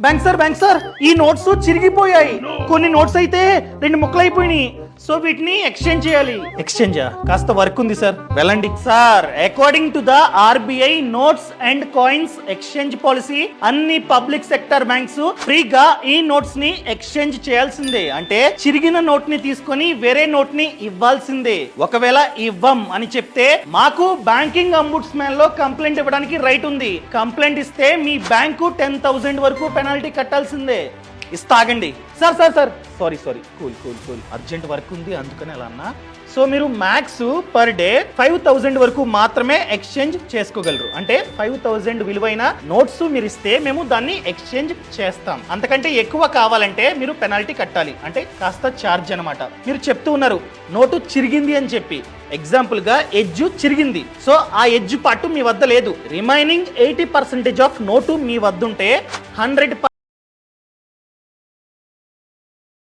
Bank sir ఈ notes చిరిగిపోయాయి. కొన్ని notes అయితే 2 ముక్కలైపోయినాయి. సో వీటిని ఎక్స్చేంజ్ చేయాలి. ఎక్స్చేంజా? కాస్త వర్క్ ఉంది సార్, వెళ్ళండి. Sir, according to the RBI notes and coins exchange policy అన్ని పబ్లిక్ సెక్టర్ బ్యాంక్స్ ఫ్రీగా ఈ నోట్స్ ని ఎక్స్చేంజ్ చేయాల్సిందే. అంటే చిరిగిన నోట్ ని తీసుకొని వేరే నోట్ ని ఇవ్వాల్సిందే. ఒకవేళ ఇవ్వం అని చెప్తే మాకు బ్యాంకింగ్ అంబుడ్స్మన్ లో కంప్లైంట్ ఇవ్వడానికి రైట్ ఉంది. కంప్లైంట్ ఇస్తే మీ బ్యాంకు 10,000 వరకు పెనాల్టీ కట్టాల్సిందే. ఇస్తాగండి. Sir sorry cool urgent work ఉంది, అందుకని అలా అన్నా. సో మీరు మ్యాక్స్ పర్ డే 5,000 వరకు మాత్రమే ఎక్స్చేంజ్ చేసుకోగలరు. అంటే 5,000 విలువైన నోట్స్ మీరు ఇస్తే మేము దాన్ని ఎక్స్చేంజ్ చేస్తాం. అంతకంటే ఎక్కువ కావాలంటే మీరు పెనాల్టీ కట్టాలి. అంటే కాస్త ఛార్జ్ అనమాట. మీరు చెప్తూ ఉన్నారు నోటు చిరిగింది అని చెప్పి. ఎగ్జాంపుల్ గా ఎడ్జ్ చిరిగింది. సో ఆ ఎడ్జ్ పార్ట్ మీ వద్ద లేదు. రిమైనింగ్ 80% ఆఫ్ నోటు మీ వద్ద ఉంటే 100%